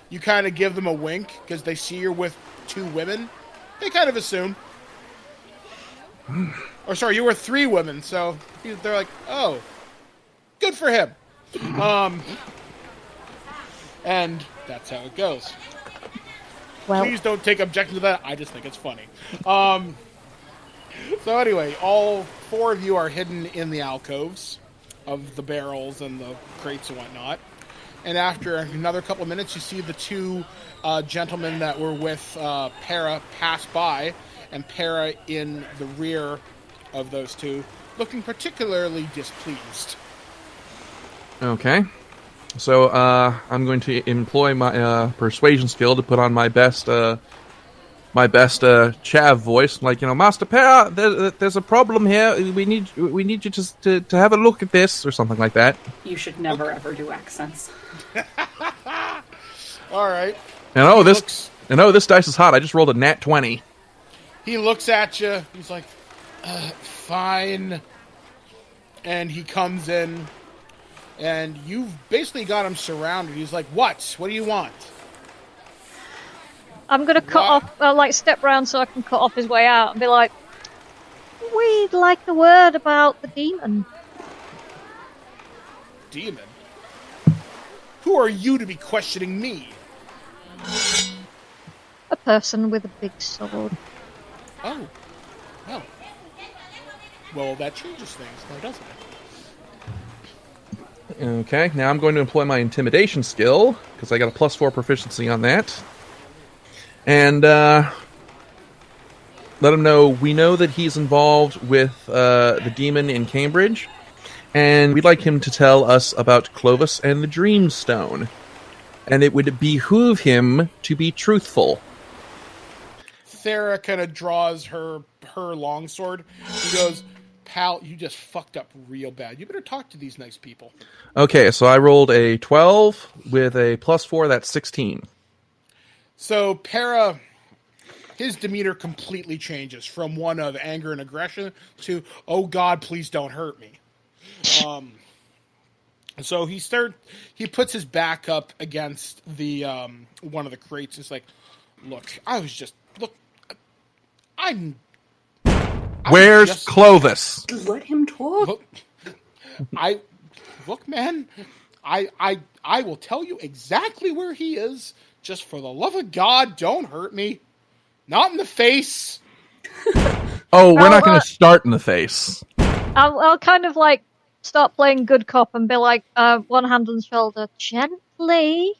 you kind of give them a wink because they see you're with 2 women. They kind of assume. Or sorry, you were 3 women, so they're like, oh, good for him. And that's how it goes. well. Please don't take objection to that. I just think it's funny. So anyway, all 4 of you are hidden in the alcoves of the barrels and the crates and whatnot. And after another couple of minutes, you see the 2 gentlemen that were with Para pass by, and Para in the rear of those 2, looking particularly displeased. Okay. So I'm going to employ my persuasion skill to put on my best chav voice, like, Master Para, there's a problem here. We need you to have a look at this, or something like that. You should never ever do accents. All right. And this dice is hot. I just rolled a nat 20. He looks at you. He's like, fine. And he comes in, and you've basically got him surrounded. He's like, what? What do you want? I'm gonna cut off, step round so I can cut off his way out and be like, we'd like the word about the demon. Demon? Who are you to be questioning me? A person with a big sword. Oh. Well, that changes things, now doesn't it? Okay, now I'm going to employ my intimidation skill, because I got a +4 proficiency on that. And let him know we know that he's involved with the demon in Cambridge, and we'd like him to tell us about Clovis and the Dreamstone. And it would behoove him to be truthful. Therra kind of draws her longsword. He goes, "Pal, you just fucked up real bad. You better talk to these nice people." Okay, so I rolled a 12 with a +4. That's 16. So Para, his demeanor completely changes from one of anger and aggression to, "Oh God, please don't hurt me." So he puts his back up against the one of the crates. It's like, I'm. Where's Clovis? Let him talk. Look, man. I will tell you exactly where he is. Just for the love of God, don't hurt me. Not in the face. Oh, we're not going to start in the face. I'll kind of like start playing good cop and be like, one hand on the shoulder, gently.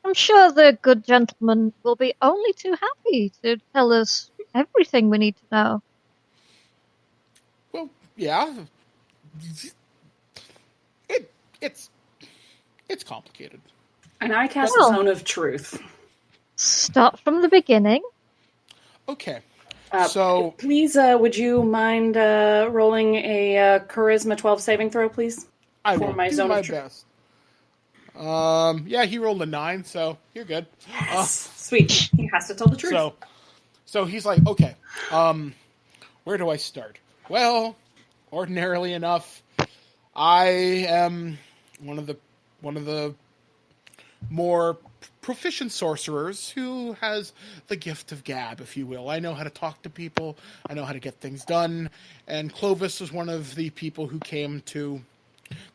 I'm sure the good gentleman will be only too happy to tell us everything we need to know. Well, yeah. It's complicated. And I cast the Zone of Truth. Start from the beginning. Okay. Please, would you mind rolling a Charisma 12 saving throw, please? I will for my do Zone my of Truth. best. Yeah, he rolled a 9, so you're good. Yes. Sweet. He has to tell the truth. So he's like, okay, where do I start? Well, ordinarily enough, I am one of the more proficient sorcerers who has the gift of gab, if you will. I know how to talk to people. I know how to get things done. And Clovis was one of the people who came to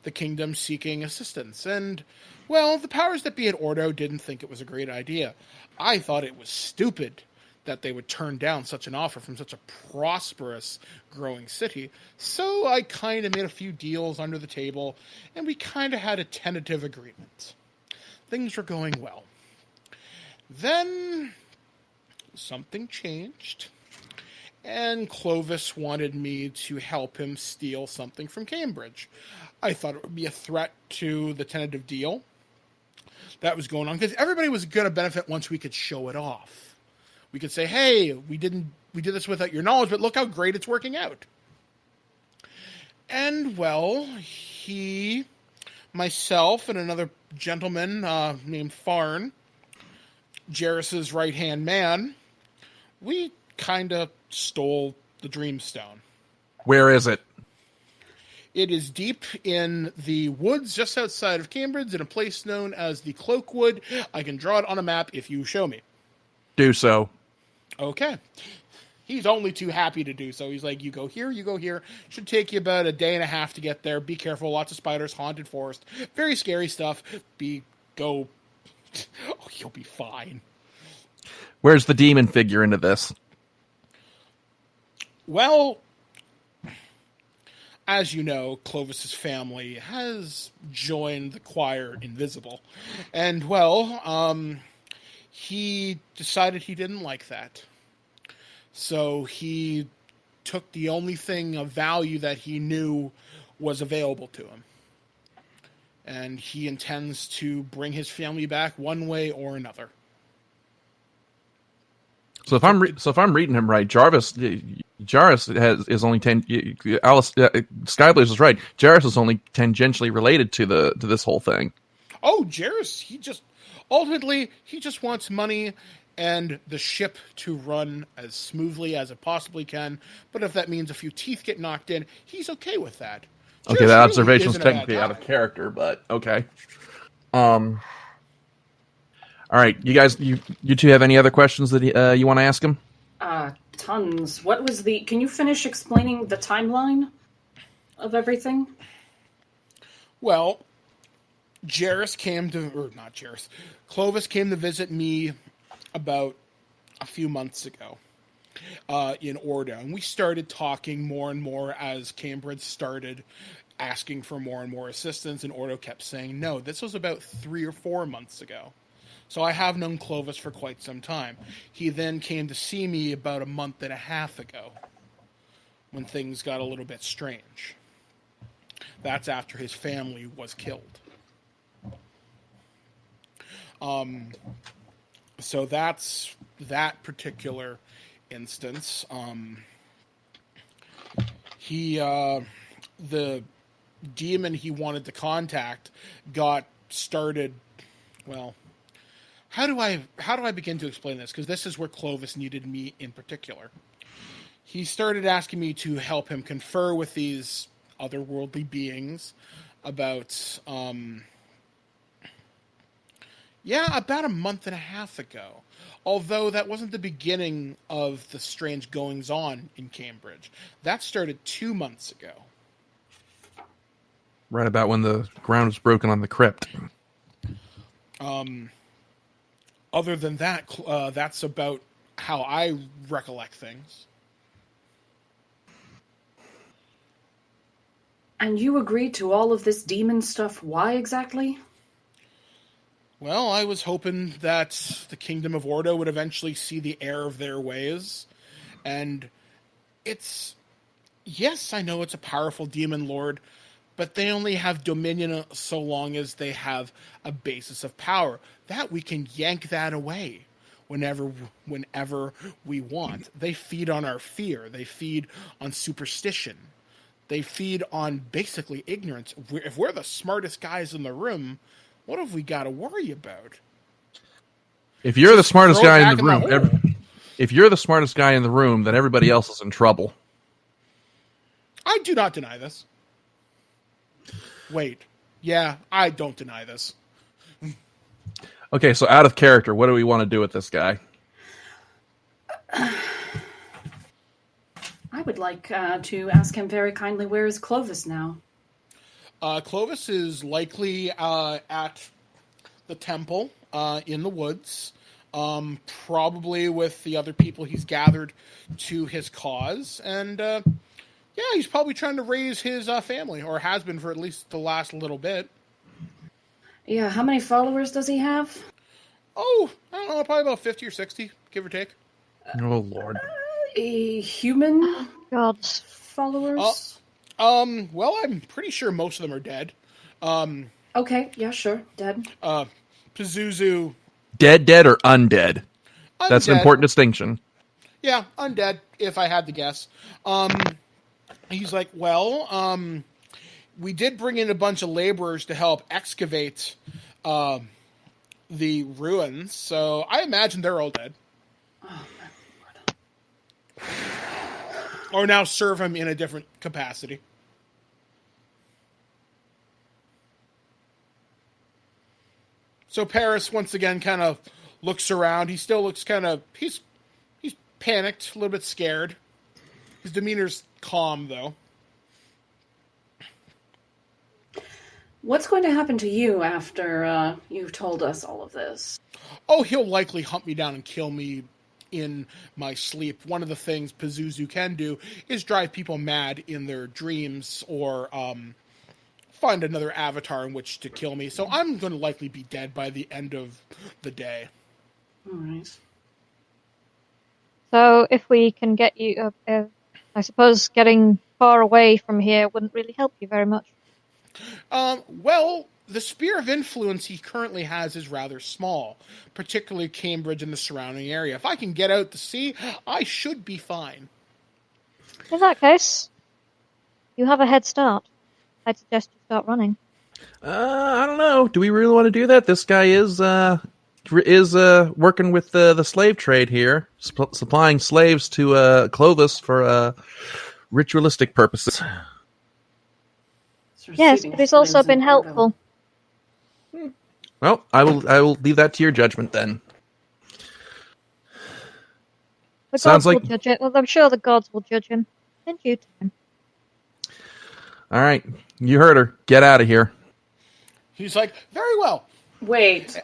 the kingdom seeking assistance. And, well, the powers that be at Ordo didn't think it was a great idea. I thought it was stupid that they would turn down such an offer from such a prosperous, growing city. So I kind of made a few deals under the table, and we kind of had a tentative agreement. Things were going well. Then something changed, and Clovis wanted me to help him steal something from Cambridge. I thought it would be a threat to the tentative deal that was going on, because everybody was going to benefit once we could show it off. We could say, hey, we did this without your knowledge, but look how great it's working out. And, well, myself, and another gentleman named Farn, Jaris's right-hand man, we kind of stole the Dreamstone. Where is it? It is deep in the woods just outside of Cambridge in a place known as the Cloakwood. I can draw it on a map if you show me. Do so. Okay. He's only too happy to do so. He's like, you go here, you go here. Should take you about a day and a half to get there. Be careful. Lots of spiders, haunted forest. Very scary stuff. Oh, you'll be fine. Where's the demon figure into this? Well, as you know, Clovis's family has joined the choir Invisible. And, well, he decided he didn't like that. So he took the only thing of value that he knew was available to him. And he intends to bring his family back one way or another. So if I'm reading him right, Jaris is only 10. Alice Skyblaze is right. Jaris is only tangentially related to this whole thing. Oh, Jaris, he just wants money and the ship to run as smoothly as it possibly can. But if that means a few teeth get knocked in, he's okay with that. Okay, that observation is technically out of character, but okay. All right, you guys, you two have any other questions that you want to ask him? Tons. Can you finish explaining the timeline of everything? Well, Clovis came to visit me about a few months ago in Ordo, and we started talking more and more as Cambridge started asking for more and more assistance, and Ordo kept saying no. This was about 3 or 4 months ago. So I have known Clovis for quite some time. He then came to see me about a month and a half ago when things got a little bit strange. That's after his family was killed. So that's that particular instance. The demon he wanted to contact got started. Well, how do I begin to explain this? Because this is where Clovis needed me in particular. He started asking me to help him confer with these otherworldly beings about about a month and a half ago. Although that wasn't the beginning of the strange goings on in Cambridge. That started 2 months ago. Right about when the ground was broken on the crypt. Other than that, that's about how I recollect things. And you agreed to all of this demon stuff. Why exactly? Well, I was hoping that the Kingdom of Ordo would eventually see the error of their ways. And yes, I know it's a powerful demon lord, but they only have dominion so long as they have a basis of power. That we can yank that away whenever we want. They feed on our fear. They feed on superstition. They feed on basically ignorance. If we're the smartest guys in the room, what have we got to worry about? If you're the smartest throw it guy in back the in the room, hole. if you're the smartest guy in the room, then everybody else is in trouble. I do not deny this. Wait. Yeah, I don't deny this. Okay, so out of character, what do we want to do with this guy? I would like to ask him very kindly, where is Clovis now? Clovis is likely at the temple in the woods, probably with the other people he's gathered to his cause. And, he's probably trying to raise his family, or has been for at least the last little bit. Yeah, how many followers does he have? Oh, I don't know, probably about 50 or 60, give or take. Oh, Lord. A human God. followers? Well, I'm pretty sure most of them are dead. Okay, yeah, sure, dead. Pazuzu... Dead or undead? That's an Undead. important distinction. Yeah, undead, if I had to guess. He's like, well, we did bring in a bunch of laborers to help excavate the ruins, so I imagine they're all dead. Oh, my Lord. Or now serve him in a different capacity. So Paris, once again, kind of looks around. He still looks kind of... He's panicked, a little bit scared. His demeanor's calm, though. What's going to happen to you after you've told us all of this? Oh, he'll likely hunt me down and kill me in my sleep. One of the things Pazuzu can do is drive people mad in their dreams, or find another avatar in which to kill me. So I'm going to likely be dead by the end of the day. All right. So if we can get you, I suppose getting far away from here wouldn't really help you very much. Well, the sphere of influence he currently has is rather small, particularly Cambridge and the surrounding area. If I can get out to sea, I should be fine. In that case, you have a head start. I'd suggest you start running. I don't know. Do we really want to do that? This guy is working with the slave trade here, supplying slaves to Clovis for ritualistic purposes. Yes, but he's also been helpful. Well, I will leave that to your judgment then. The Sounds gods like... will judge it. Well, I'm sure the gods will judge him. In due time. All right, you heard her. Get out of here. He's like, very well. Wait.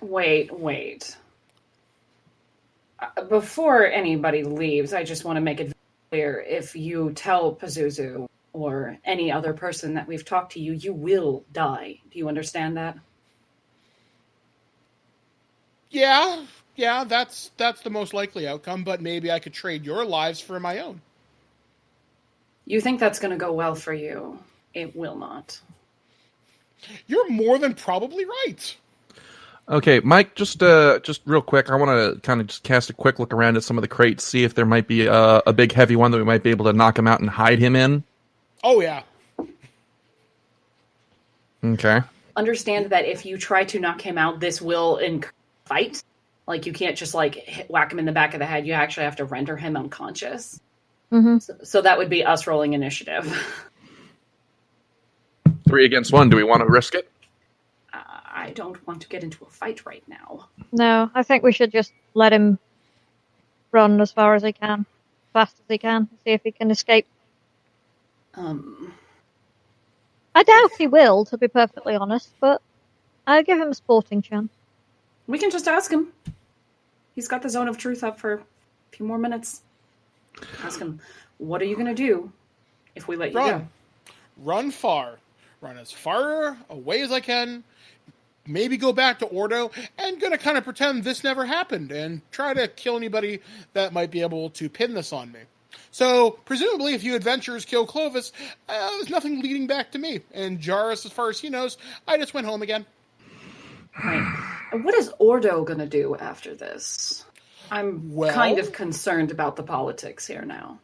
Before anybody leaves, I just want to make it clear, if you tell Pazuzu or any other person that we've talked to you, you will die. Do you understand that? Yeah, that's the most likely outcome, but maybe I could trade your lives for my own. You think that's going to go well for you? It will not. You're more than probably right. Okay, Mike, just real quick, I want to kind of just cast a quick look around at some of the crates, see if there might be a big heavy one that we might be able to knock him out and hide him in. Oh, yeah. Okay. Understand that if you try to knock him out, this will incur a fight. Like, you can't just, like, whack him in the back of the head. You actually have to render him unconscious. Mm-hmm. So that would be us rolling initiative. 3 against 1. Do we want to risk it? I don't want to get into a fight right now. No, I think we should just let him run as far as he can, as fast as he can, see if he can escape. I doubt he will, to be perfectly honest, but I'll give him a sporting chance. We can just ask him. He's got the zone of truth up for a few more minutes. Ask him, what are you going to do if we let you go? Run far. Run as far away as I can. Maybe go back to Ordo, and going to kind of pretend this never happened and try to kill anybody that might be able to pin this on me. So, presumably, if you adventurers kill Clovis, there's nothing leading back to me. And Jaris, as far as he knows, I just went home again. Right. And what is Ordo going to do after this? I'm kind of concerned about the politics here now.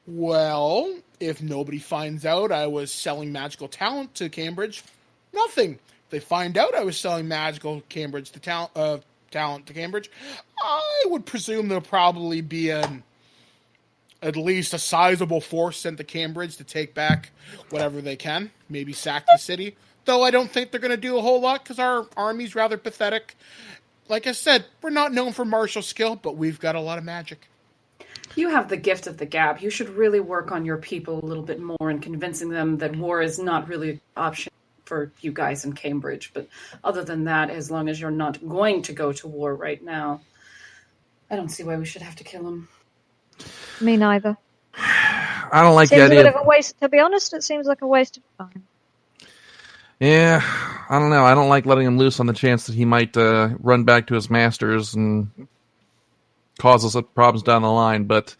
Well, if nobody finds out I was selling magical talent to Cambridge, nothing. If they find out I was selling magical Cambridge to talent to Cambridge, I would presume there'll probably be at least a sizable force sent to Cambridge to take back whatever they can, maybe sack the city. Though I don't think they're going to do a whole lot because our army's rather pathetic. Like I said, we're not known for martial skill, but we've got a lot of magic. You have the gift of the gab. You should really work on your people a little bit more and convincing them that war is not really an option for you guys in Cambridge. But other than that, as long as you're not going to go to war right now, I don't see why we should have to kill him. Me neither. I don't like the Seems a idea. bit of a waste. To be honest, it seems like a waste of time. Yeah, I don't know. I don't like letting him loose on the chance that he might run back to his masters and cause us problems down the line. But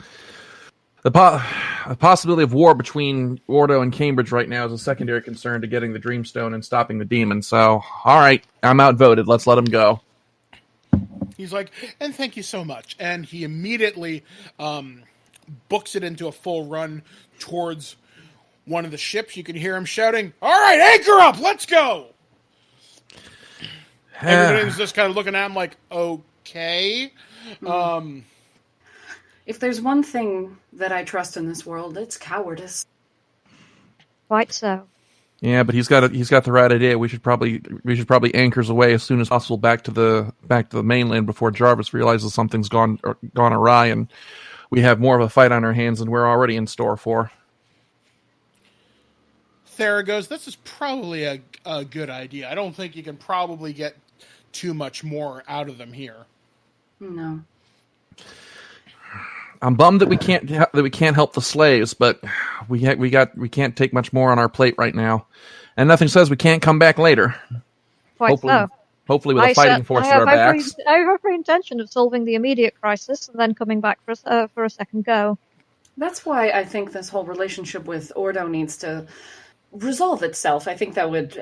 the possibility of war between Ordo and Cambridge right now is a secondary concern to getting the Dreamstone and stopping the demon. So, all right, I'm outvoted. Let's let him go. He's like, and thank you so much. And he immediately books it into a full run towards one of the ships. You can hear him shouting, all right, anchor up, let's go! Everybody's just kind of looking at him like, okay. If there's one thing that I trust in this world, it's cowardice. Quite so. Yeah, but he's got the right idea. We should probably anchors away as soon as possible back to the mainland before Jarvis realizes something's gone awry and we have more of a fight on our hands than we're already in store for. Therra goes, this is probably a good idea. I don't think you can probably get too much more out of them here. No. I'm bummed that we can't help the slaves, but we can't take much more on our plate right now, and nothing says we can't come back later. Quite so. Hopefully with a fighting force at our backs. I have every intention of solving the immediate crisis and then coming back for a second go. That's why I think this whole relationship with Ordo needs to resolve itself. I think that would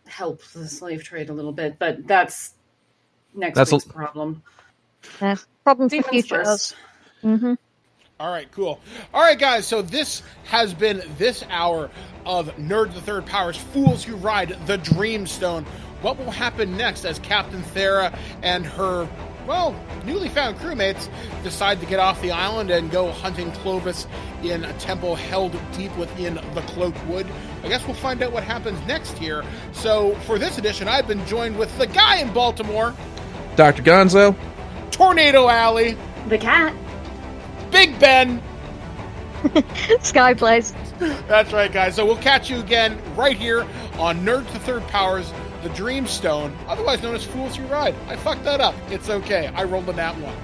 help the slave trade a little bit, but that's next week's problem. Yes, problem for Defense future first. us. Mm-hmm. All right, cool. All right, guys, so this has been this hour of Nerd the Third Powers, Fools Who Ride the Dreamstone. What will happen next as Captain Therra and her, newly found crewmates decide to get off the island and go hunting Clovis in a temple held deep within the Cloaked Wood? I guess we'll find out what happens next here. So for this edition, I've been joined with the guy in Baltimore, Dr. Gonzo, Tornado Alley, The cat. Big Ben. Sky Blaze. That's right, guys. So we'll catch you again right here on Nerd the Third Powers, the Dreamstone, otherwise known as Fools Who Ride. I fucked that up. It's okay. I rolled a nat one.